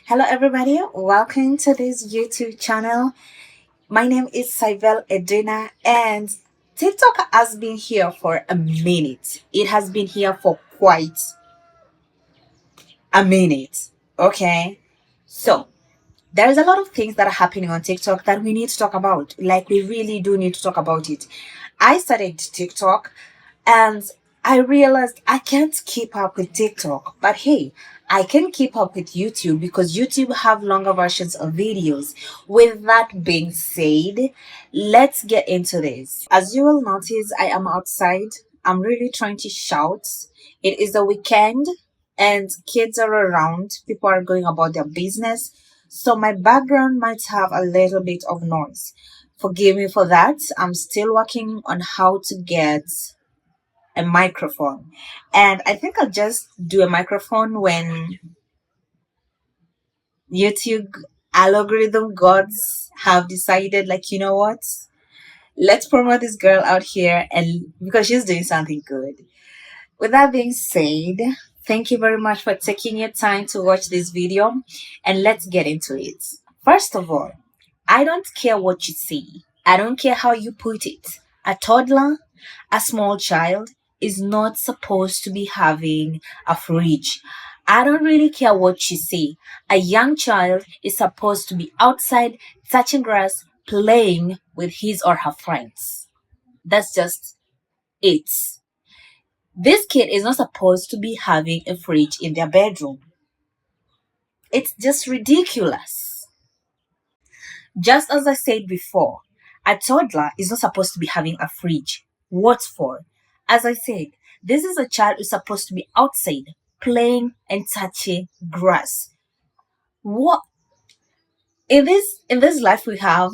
Hello everybody, welcome to this YouTube channel. My name is Cybele Edina and TikTok has been here for a minute. It has been here for quite a minute. Okay, so there's a lot of things that are happening on TikTok that we need to talk about. Like, we really do need to talk about it. I started TikTok and I realized I can't keep up with TikTok, but hey, I can keep up with YouTube because YouTube have longer versions of videos. With that being said, let's get into this. As you will notice, I am outside. I'm really trying to shout. It is a weekend and kids are around. People are going about their business. So my background might have a little bit of noise. Forgive me for that. I'm still working on how to get a microphone, and I think I'll just do a microphone when YouTube algorithm gods have decided, like, you know what, let's promote this girl out here, and because she's doing something good. With that being said, thank you very much for taking your time to watch this video, and let's get into it. First of all, I don't care what you see. I don't care how you put it. A toddler, a small child, is not supposed to be having a fridge. I don't really care what you say. A young child is supposed to be outside, touching grass, playing with his or her friends. That's just it. This kid is not supposed to be having a fridge in their bedroom. It's just ridiculous. Just as I said before, a toddler is not supposed to be having a fridge. What for? As I said, this is a child who's supposed to be outside, playing and touching grass. What in this life we have,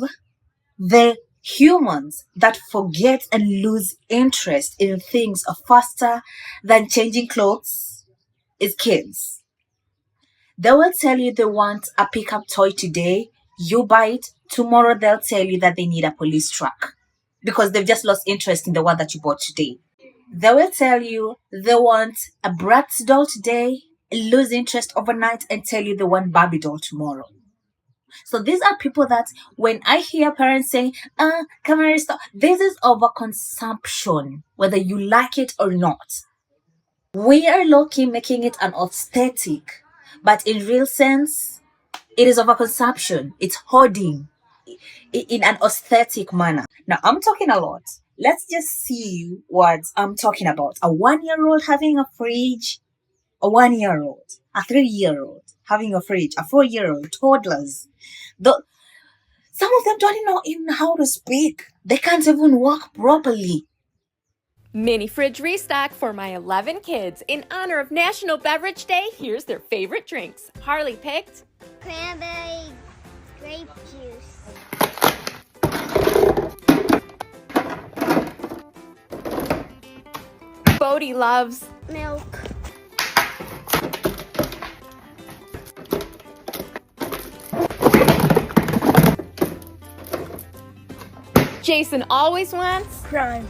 the humans that forget and lose interest in things faster than changing clothes is kids. They will tell you they want a pickup toy today, you buy it. Tomorrow they'll tell you that they need a police truck because they've just lost interest in the one that you bought today. They will tell you they want a Bratz doll today, lose interest overnight, and tell you they want Barbie doll tomorrow. So these are people that when I hear parents saying, come and Restock, this is overconsumption, whether you like it or not. We are low-key making it an aesthetic, but in real sense, it is overconsumption. It's hoarding in an aesthetic manner. Now, I'm talking a lot. Let's just see what I'm talking about. A 1-year-old having a fridge, a 1-year-old, a 3-year-old having a fridge, a 4-year-old, toddlers. Some of them don't even know how to speak. They can't even walk properly. Mini fridge restock for my 11 kids. In honor of National Beverage Day, here's their favorite drinks. Harley picked cranberry grape juice. Bodie loves Milk. Jason always wants Crime.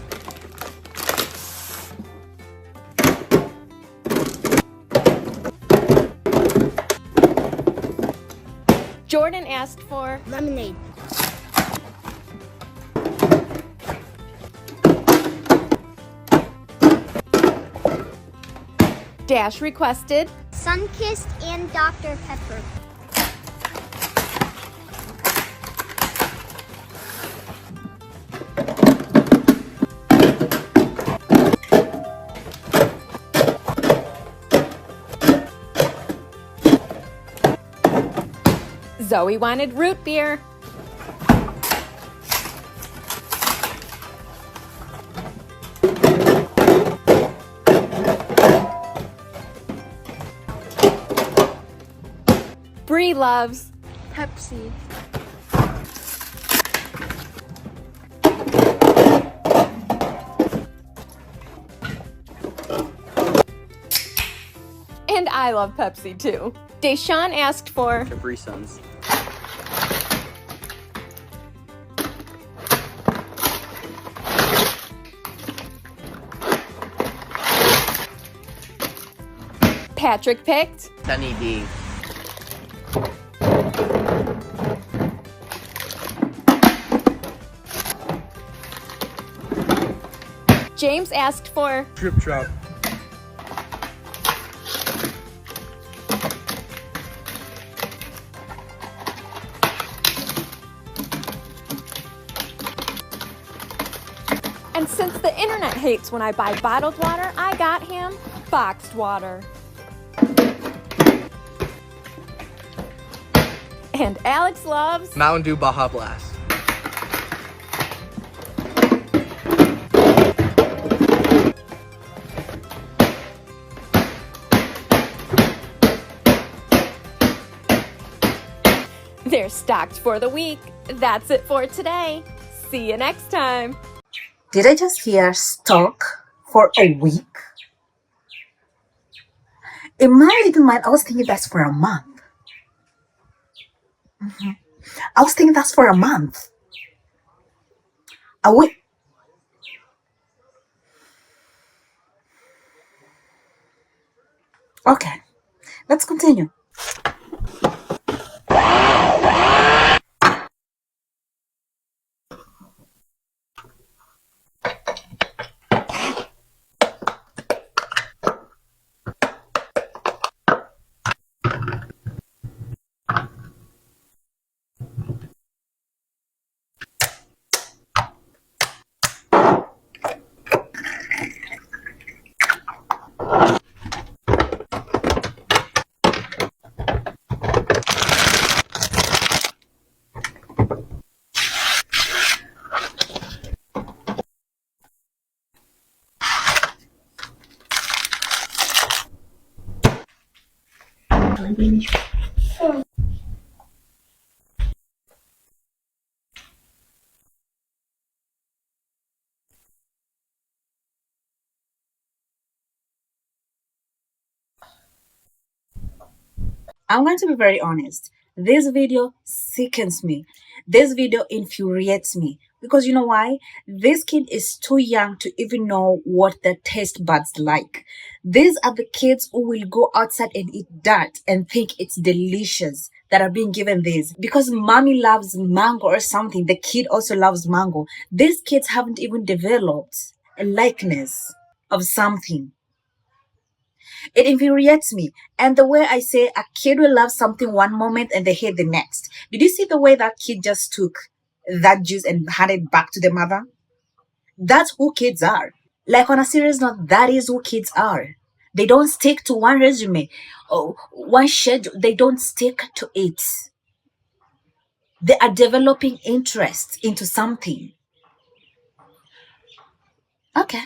Jordan asked for Lemonade. Dash requested Sunkissed and Dr. Pepper. Zoe wanted root beer. Bree loves Pepsi. and I love Pepsi too. Deshawn asked for Capri Suns. Patrick picked Sunny D. James asked for Drip drop. And since the internet hates when I buy bottled water, I got him boxed water. And Alex loves Mountain Dew Baja Blast. They're stocked for the week. That's it for today. See you next time. Did I just hear stock for a week? In my little mind, I was thinking that's for a month. I was thinking that's for a month. A week. Okay, let's continue. I'm going to be very honest. This video sickens me. This video infuriates me. Because you know why? This kid is too young to even know what the taste buds like. These are the kids who will go outside and eat dirt and think it's delicious that are being given this. Because mommy loves mango or something, the kid also loves mango. These kids haven't even developed a likeness of something. It infuriates me. And the way I say a kid will love something one moment and they hate the next. Did you see the way that kid just took that juice and handed it back to the mother? That's who kids are. Like on a serious note, that is who kids are. They don't stick to one resume or one schedule. They don't stick to it. They are developing interest into something. Okay.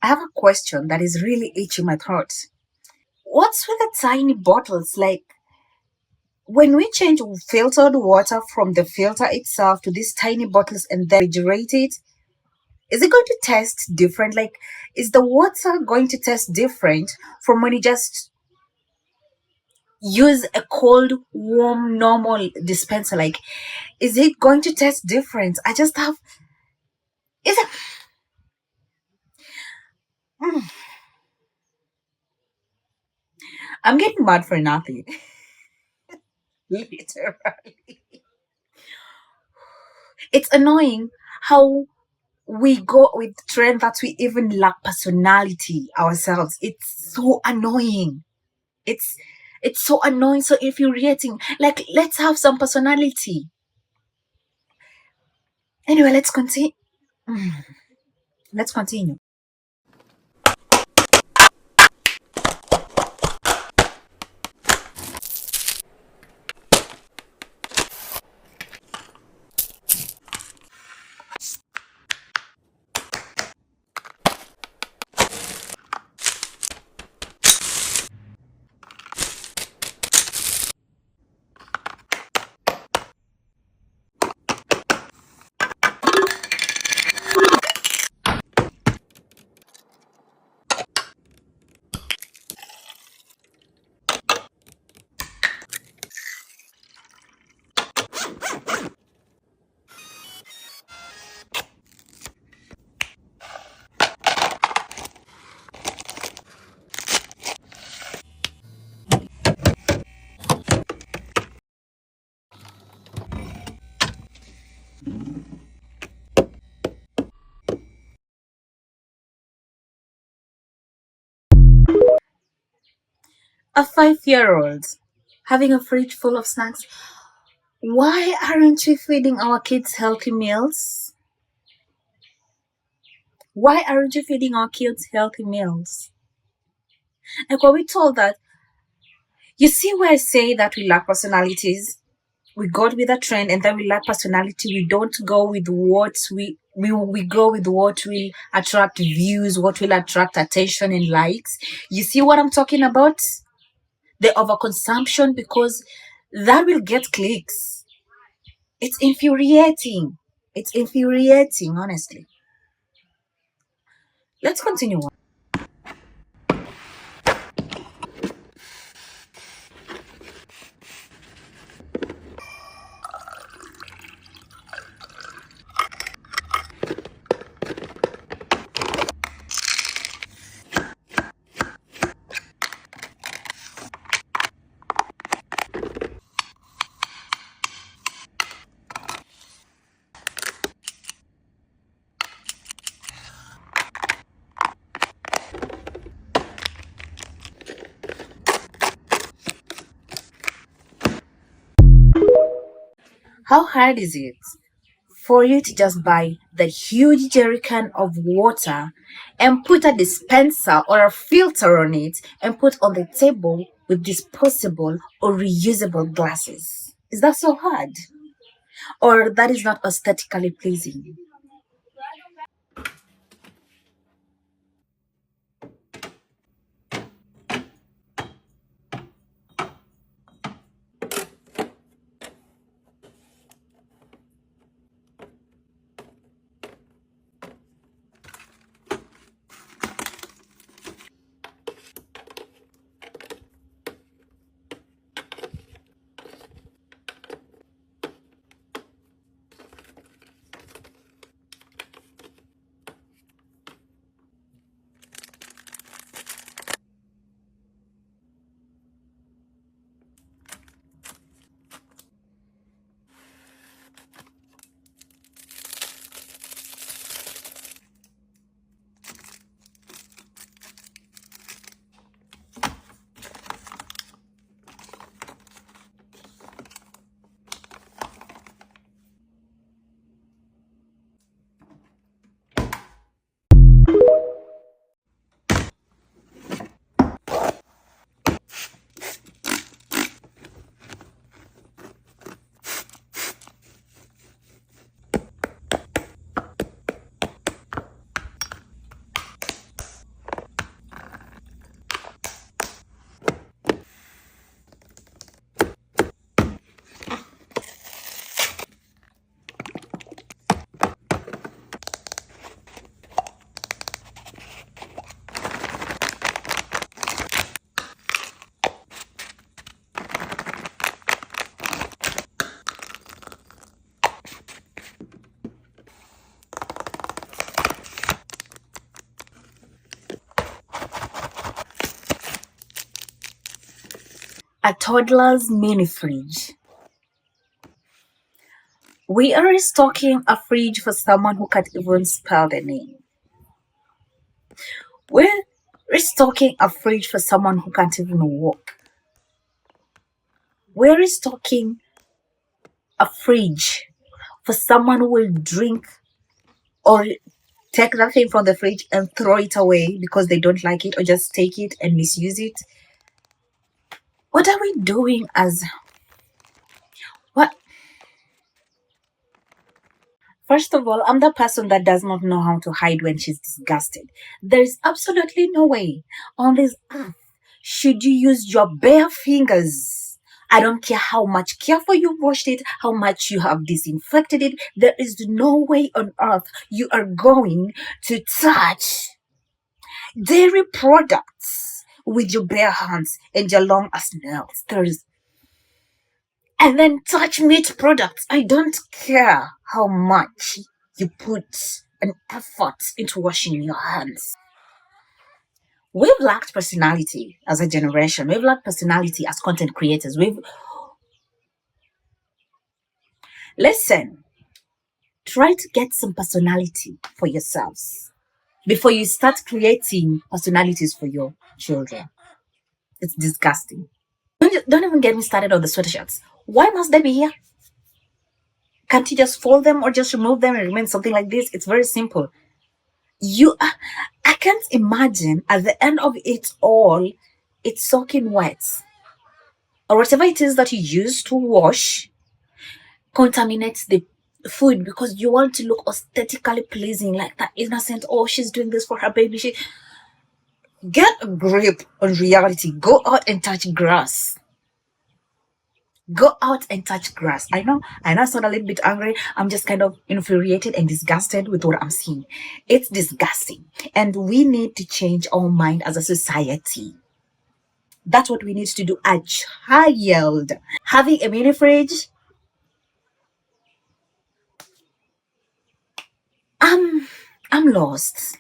I have a question that is really itching my throat. What's with the tiny bottles? Like, when we change filtered water from the filter itself to these tiny bottles and then refrigerate it, is it going to taste different? Like, is the water going to taste different from when you just use a cold, warm, normal dispenser? Like, is it going to taste different? I just have. Is it? Mm. I'm getting mad for nothing. Literally. It's annoying how we go with trend that we even lack personality ourselves. It's so annoying. It's it's so annoying, so infuriating. Like, let's have some personality. Anyway, let's continue. Let's continue. A 5-year-old having a fridge full of snacks. Why aren't we feeding our kids healthy meals? Why aren't you feeding our kids healthy meals? Like, when we told that, you see where I say that we lack personalities? We go with a trend and then we lack personality. We don't go with what we go with what will attract views, what will attract attention and likes. You see what I'm talking about? The overconsumption, because that will get clicks. It's infuriating. It's infuriating, honestly. Let's continue on. How hard is it for you to just buy the huge jerry can of water and put a dispenser or a filter on it and put on the table with disposable or reusable glasses? Is that so hard? Or that is not aesthetically pleasing? a toddler's mini fridge. We are restocking a fridge for someone who can't even spell the name. We're restocking a fridge for someone who can't even walk. We're restocking a fridge for someone who will drink or take that thing from the fridge and throw it away because they don't like it, or just take it and misuse it. What are we doing as what? First of all, I'm the person that does not know how to hide when she's disgusted. There is absolutely no way on this earth should you use your bare fingers. I don't care how much careful you washed it, how much you have disinfected it. There is no way on earth you are going to touch dairy products with your bare hands and your long as nails. And then touch meat products. I don't care how much you put an effort into washing your hands. We've lacked personality as a generation. We've lacked personality as content creators. Listen, try to get some personality for yourselves before you start creating personalities for your children. It's disgusting. Don't even get me started on the sweatshirts. Why must they be here? Can't you just fold them or just remove them and remain something like this? It's very simple. I can't imagine at the end of it all, it's soaking wet. Or whatever it is that you use to wash contaminates the food because you want to look aesthetically pleasing, like that innocent, oh, she's doing this for her baby. Get a grip on reality. Go out and touch grass. Go out and touch grass. I know I sound a little bit angry. I'm just kind of infuriated and disgusted with what I'm seeing. It's disgusting. And we need to change our mind as a society. That's what we need to do. A child having a mini fridge. I'm lost.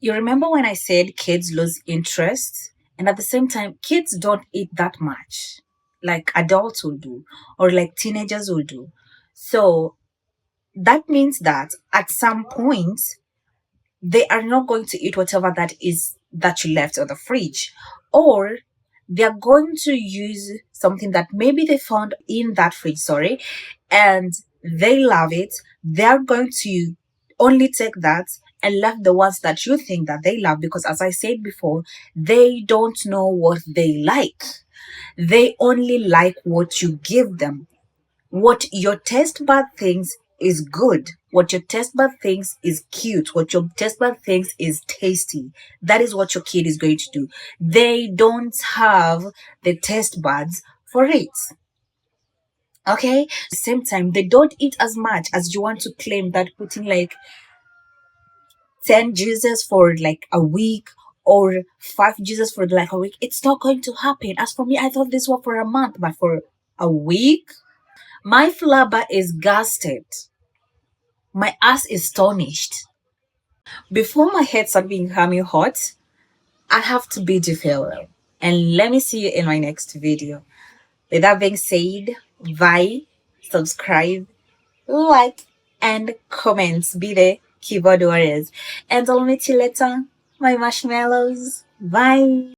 You remember when I said kids lose interest? And at the same time, kids don't eat that much like adults will do, or like teenagers will do. So that means that at some point, they are not going to eat whatever that is that you left on the fridge, or they're going to use something that maybe they found in that fridge, and they love it. They're going to only take that and left the ones that you think that they love, because as I said before, they don't know what they like. They only like what you give them. What your taste bud thinks is good, what your taste bud thinks is cute, what your taste bud thinks is tasty, that is what your kid is going to do. They don't have the taste buds for it. Okay? At the same time, they don't eat as much as you want to claim that putting like 10 juices for like a week or 5 juices for like a week, it's not going to happen. As for me, I thought this was for a month, but for a week, my flabber is gasted. My ass is astonished. Before my head starts becoming hot, I have to bid you farewell. And let me see you in my next video. With that being said, bye, subscribe, like, and comments. Be the keyboard warriors. And I'll meet you later, my marshmallows. Bye.